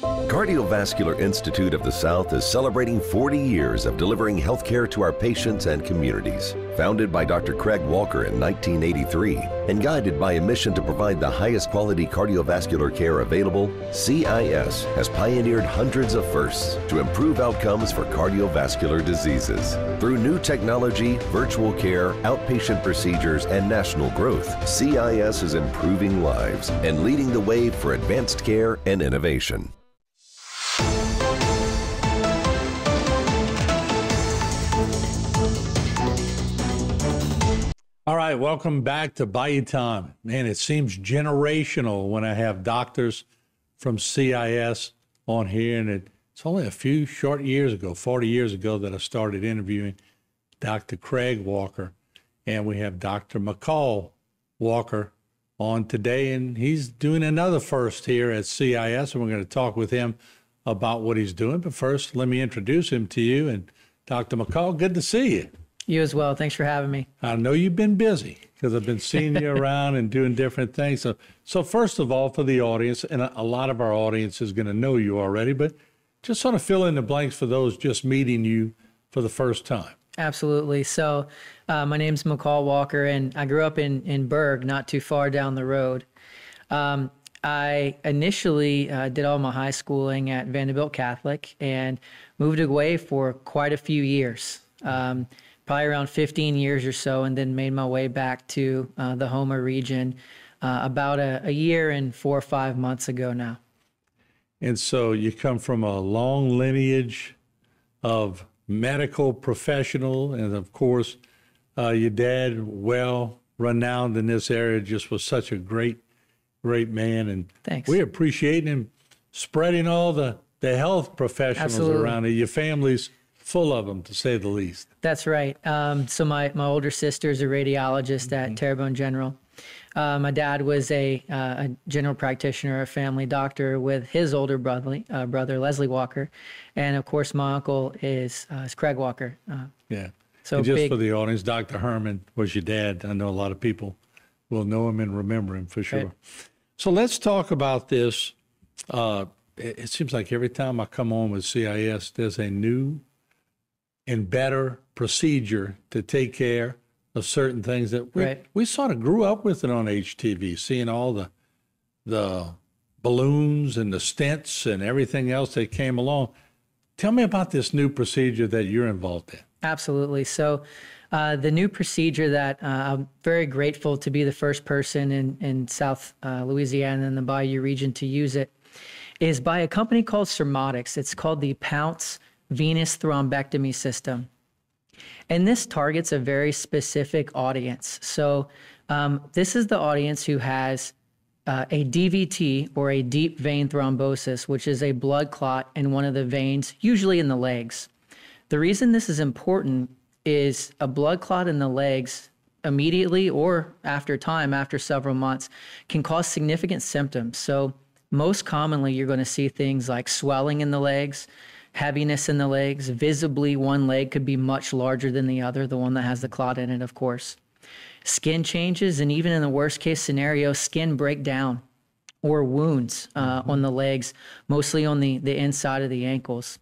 Cardiovascular Institute of the South is celebrating 40 years of delivering healthcare to our patients and communities. Founded by Dr. Craig Walker in 1983 and guided by a mission to provide the highest quality cardiovascular care available, CIS has pioneered hundreds of firsts to improve outcomes for cardiovascular diseases. Through new technology, virtual care, outpatient procedures, and national growth, CIS is improving lives and leading the way for advanced care and innovation. All right, welcome back to Bayou Time. Man, it seems generational when I have doctors from CIS on here, and it's only a few short years ago, 40 years ago, that I started interviewing Dr. Craig Walker, and we have Dr. McCall Walker on today, and he's doing another first here at CIS, and we're going to talk with him about what he's doing. But first, let me introduce him to you. And Dr. McCall, good to see you. You as well. Thanks for having me. I know you've been busy because I've been seeing you around and doing different things. So first of all, for the audience, and a lot of our audience is going to know you already, but just sort of fill in the blanks for those just meeting you for the first time. Absolutely. So my name's McCall Walker, and I grew up in Berg, not too far down the road. I initially did all my high schooling at Vanderbilt Catholic and moved away for quite a few years. Probably around 15 years or so, and then made my way back to the Houma region about a year and 4 or 5 months ago now. And so you come from a long lineage of medical professional, and of course, your dad, well renowned in this area, just was such a great man. And thanks. We appreciate him spreading all the health professionals Absolutely. Around it. Your family's full of them, to say the least. That's right. So my older sister is a radiologist at Terrebonne General. My dad was a general practitioner, a family doctor with his older brother Leslie Walker. And of course, my uncle is Craig Walker. Yeah. So and just for the audience, Dr. Herman was your dad. I know a lot of people will know him and remember him for sure. Right. So let's talk about this. It seems like every time I come on with CIS, there's a new and better procedure to take care of certain things that we sort of grew up with it on HTV, seeing all the balloons and the stents and everything else that came along. Tell me about this new procedure that you're involved in. Absolutely. So the new procedure that I'm very grateful to be the first person in South Louisiana and the Bayou region to use it is by a company called Surmodics. It's called the Pounce Venous Thrombectomy System. And this targets a very specific audience. So this is the audience who has a DVT, or a deep vein thrombosis, which is a blood clot in one of the veins, usually in the legs. The reason this is important is a blood clot in the legs immediately or after time, after several months, can cause significant symptoms. So most commonly, you're going to see things like swelling in the legs, heaviness in the legs. Visibly, one leg could be much larger than the other, the one that has the clot in it, of course. Skin changes, and even in the worst case scenario, skin breakdown or wounds on the legs, mostly on the inside of the ankles.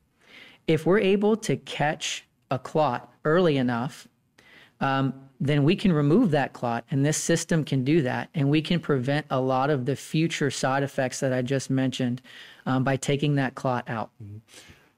If we're able to catch a clot early enough, then we can remove that clot, and this system can do that, and we can prevent a lot of the future side effects that I just mentioned by taking that clot out.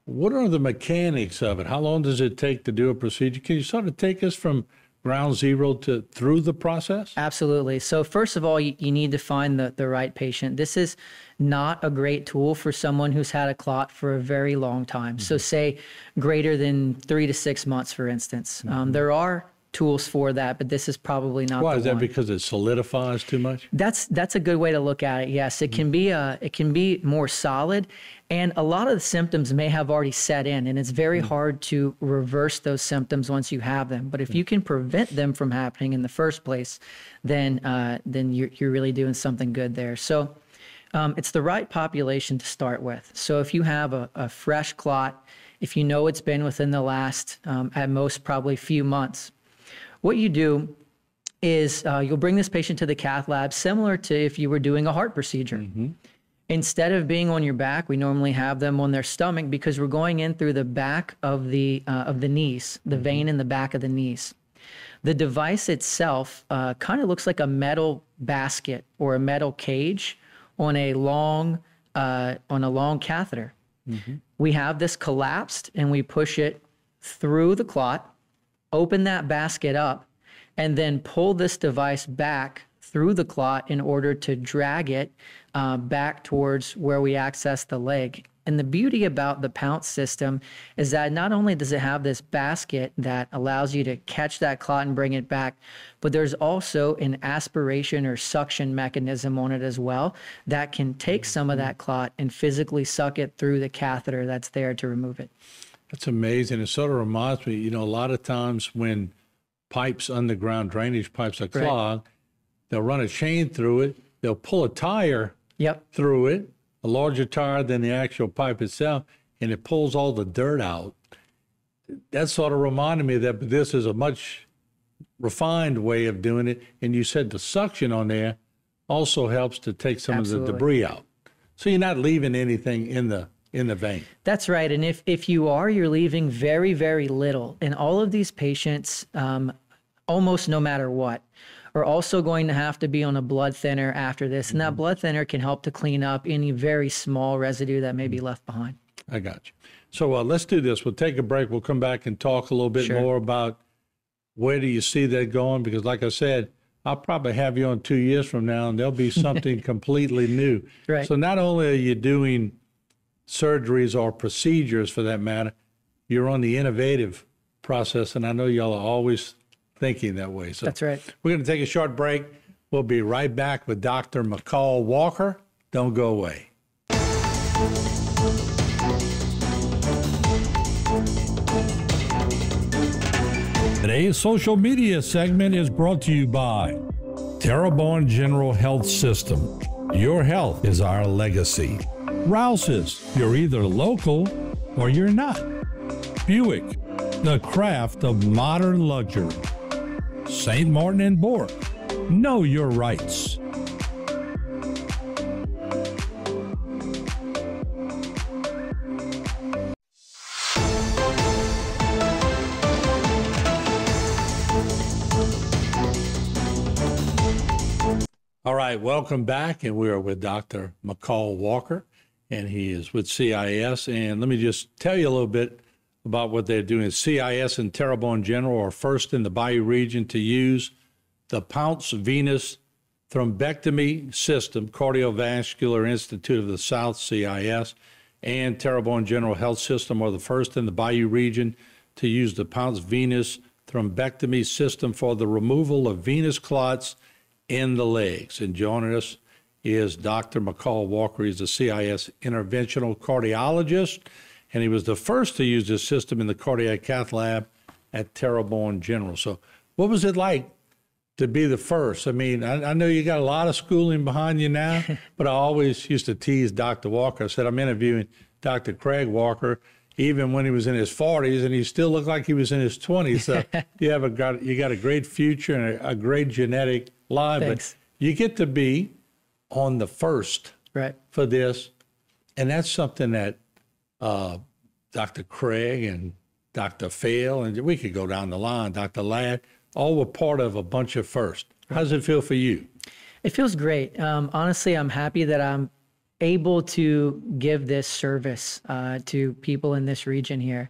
What are the mechanics of it? How long does it take to do a procedure? Can you sort of take us from ground zero to through the process? Absolutely. So first of all, you need to find the right patient. This is not a great tool for someone who's had a clot for a very long time. So say greater than 3 to 6 months, for instance. There are tools for that, but this is probably not the one. Why is that? Because it solidifies too much? That's a good way to look at it. Yes, it can be more solid, and a lot of the symptoms may have already set in, and it's very hard to reverse those symptoms once you have them. But if you can prevent them from happening in the first place, then you're really doing something good there. So it's the right population to start with. So if you have a fresh clot, if you know it's been within the last at most probably few months, what you do is you'll bring this patient to the cath lab, similar to if you were doing a heart procedure. Instead of being on your back, we normally have them on their stomach because we're going in through the back of the knees, the vein in the back of the knees. The device itself kind of looks like a metal basket or a metal cage on a long catheter. We have this collapsed and we push it through the clot, open that basket up, and then pull this device back through the clot in order to drag it back towards where we access the leg. And the beauty about the Pounce system is that not only does it have this basket that allows you to catch that clot and bring it back, but there's also an aspiration or suction mechanism on it as well that can take some of that clot and physically suck it through the catheter that's there to remove it. That's amazing. It sort of reminds me, a lot of times when pipes, underground drainage pipes are clogged, they'll run a chain through it, they'll pull a tire through it, a larger tire than the actual pipe itself, and it pulls all the dirt out. That sort of reminded me that this is a much refined way of doing it. And you said the suction on there also helps to take some of the debris out. So you're not leaving anything in the vein. That's right. And if you are, you're leaving very, very little. And all of these patients, almost no matter what, are also going to have to be on a blood thinner after this. And that blood thinner can help to clean up any very small residue that may be left behind. I got you. So let's do this. We'll take a break. We'll come back and talk a little bit more about where do you see that going? Because like I said, I'll probably have you on 2 years from now and there'll be something completely new. Right. So not only are you doing surgeries or procedures for that matter, you're on the innovative process. And I know y'all are always thinking that way. So that's right. We're going to take a short break. We'll be right back with Dr. McCall Walker. Don't go away. Today's social media segment is brought to you by Terrebonne General Health System. Your health is our legacy. Rouse's, you're either local or you're not. Buick, the craft of modern luxury. St. Martin and Bork, know your rights. All right, welcome back, and we are with Dr. McCall Walker, and he is with CIS. And let me just tell you a little bit about what they're doing. CIS and Terrebonne General are first in the Bayou region to use the Pounce Venous Thrombectomy System. Cardiovascular Institute of the South, CIS, and Terrebonne General Health System are the first in the Bayou region to use the Pounce Venous Thrombectomy System for the removal of venous clots in the legs. And joining us is Dr. McCall Walker. He's a CIS interventional cardiologist, and he was the first to use this system in the cardiac cath lab at Terrebonne General. So what was it like to be the first? I mean, I know you got a lot of schooling behind you now, but I always used to tease Dr. Walker. I said, I'm interviewing Dr. Craig Walker, even when he was in his 40s, and he still looked like he was in his 20s. So you got a great future and a great genetic line. Thanks. But you get to be on the first for this, and that's something that Dr. Craig and Dr. Phil, and we could go down the line, Dr. Ladd, all were part of a bunch of first. How does it feel for you? It feels great. Honestly, I'm happy that I'm able to give this service to people in this region here.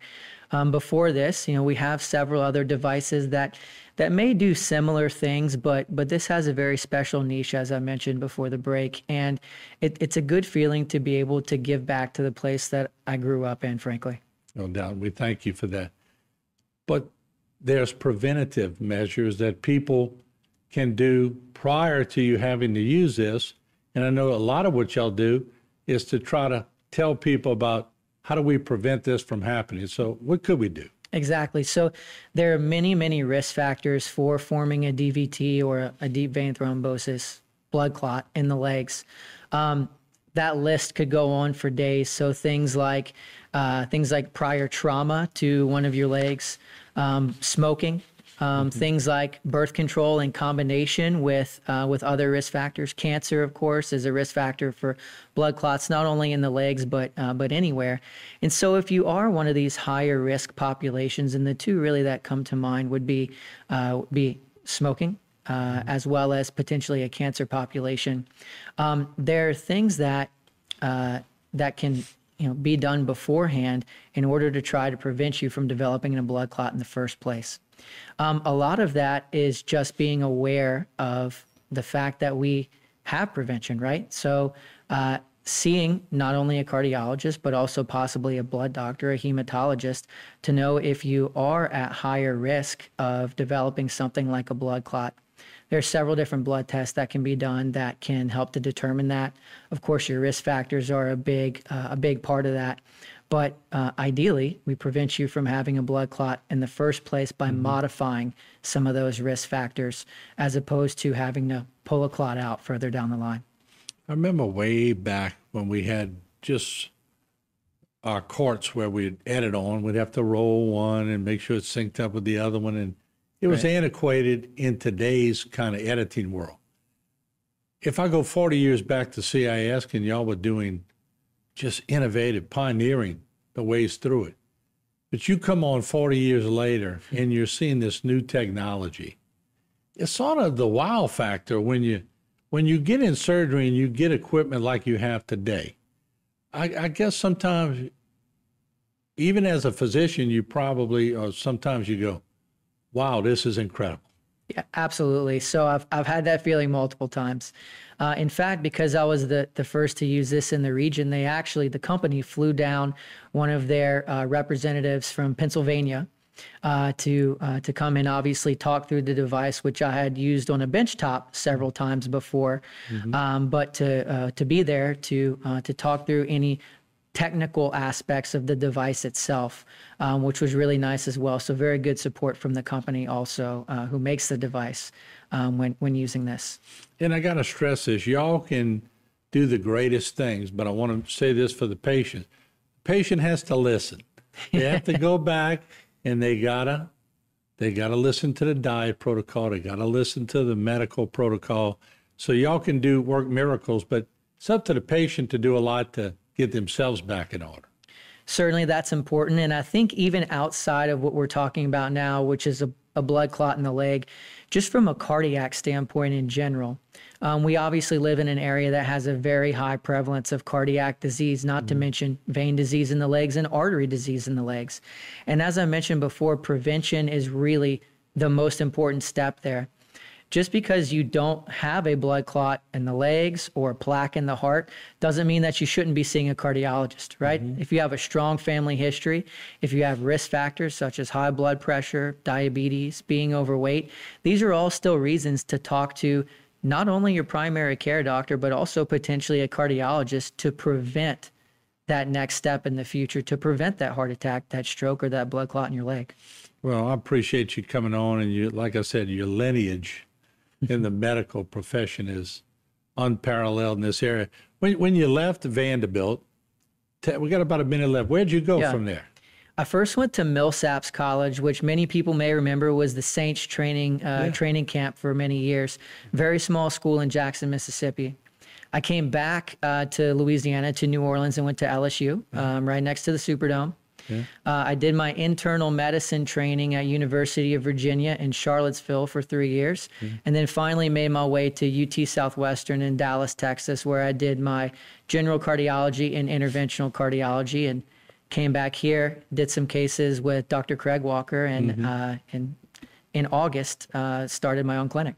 Before this, we have several other devices that may do similar things, but this has a very special niche, as I mentioned before the break. And it's a good feeling to be able to give back to the place that I grew up in, frankly. No doubt. We thank you for that. But there's preventative measures that people can do prior to you having to use this. And I know a lot of what y'all do is to try to tell people about how do we prevent this from happening. So what could we do? Exactly. So there are many, many risk factors for forming a DVT or a deep vein thrombosis, blood clot in the legs. That list could go on for days. So things like prior trauma to one of your legs, smoking, Things like birth control in combination with other risk factors. Cancer, of course, is a risk factor for blood clots, not only in the legs, but anywhere. And so if you are one of these higher risk populations, and the two really that come to mind would be smoking, as well as potentially a cancer population. There are things that can be done beforehand in order to try to prevent you from developing a blood clot in the first place. A lot of that is just being aware of the fact that we have prevention, right? So seeing not only a cardiologist, but also possibly a blood doctor, a hematologist, to know if you are at higher risk of developing something like a blood clot. There are several different blood tests that can be done that can help to determine that. Of course, your risk factors are a big part of that. But ideally, we prevent you from having a blood clot in the first place by modifying some of those risk factors, as opposed to having to pull a clot out further down the line. I remember way back when we had just our carts where we'd edit on, we'd have to roll one and make sure it's synced up with the other one. And it was antiquated in today's kind of editing world. If I go 40 years back to CIS, and y'all were doing just innovative, pioneering the ways through it. But you come on 40 years later and you're seeing this new technology. It's sort of the wow factor when you get in surgery and you get equipment like you have today. I guess sometimes, even as a physician, you probably, or sometimes you go, wow, this is incredible. Yeah, absolutely. So I've had that feeling multiple times. In fact, because I was the first to use this in the region, the company flew down one of their representatives from Pennsylvania to come and obviously talk through the device, which I had used on a benchtop several times before, but to be there to talk through any technical aspects of the device itself, which was really nice as well. So very good support from the company also who makes the device when using this. And I got to stress this, y'all can do the greatest things, but I want to say this for the patient. The patient has to listen. They have to go back and they gotta listen to the diet protocol. They gotta listen to the medical protocol. So y'all can work miracles, but it's up to the patient to do a lot to get themselves back in order. Certainly that's important. And I think even outside of what we're talking about now, which is a blood clot in the leg, just from a cardiac standpoint in general, we obviously live in an area that has a very high prevalence of cardiac disease, not to mention vein disease in the legs and artery disease in the legs. And as I mentioned before, prevention is really the most important step there. Just because you don't have a blood clot in the legs or a plaque in the heart doesn't mean that you shouldn't be seeing a cardiologist, right? If you have a strong family history, if you have risk factors such as high blood pressure, diabetes, being overweight, these are all still reasons to talk to not only your primary care doctor, but also potentially a cardiologist to prevent that next step in the future, to prevent that heart attack, that stroke, or that blood clot in your leg. Well, I appreciate you coming on, and you, like I said, your lineage in the medical profession is unparalleled in this area. When you left Vanderbilt, we got about a minute left. Where'd you go from there? I first went to Millsaps College, which many people may remember was the Saints training camp for many years. Very small school in Jackson, Mississippi. I came back to Louisiana, to New Orleans, and went to LSU, right next to the Superdome. I did my internal medicine training at University of Virginia in Charlottesville for 3 years, and then finally made my way to UT Southwestern in Dallas, Texas, where I did my general cardiology and interventional cardiology, and came back here, did some cases with Dr. Craig Walker, and in August started my own clinic.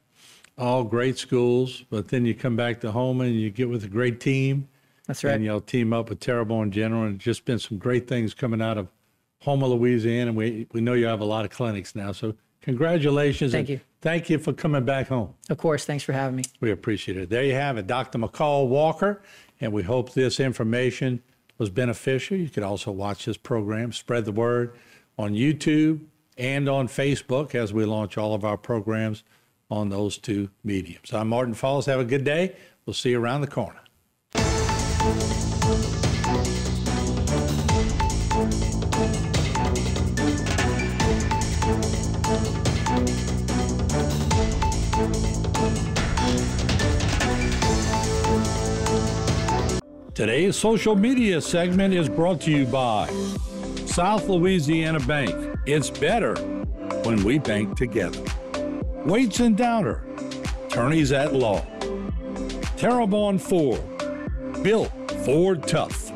All great schools, but then you come back to Houma and you get with a great team. That's right. And you'll team up with Terrebonne General, and just been some great things coming out of Houma, Louisiana. And we know you have a lot of clinics now. So congratulations. Thank you. Thank you for coming back home. Of course. Thanks for having me. We appreciate it. There you have it, Dr. McCall Walker. And we hope this information was beneficial. You could also watch this program, spread the word on YouTube and on Facebook as we launch all of our programs on those two mediums. I'm Martin Falls. Have a good day. We'll see you around the corner. Today's social media segment is brought to you by South Louisiana Bank. It's better when we bank together. Waits and Downer, attorneys at law. Terrebonne Ford, built Ford tough.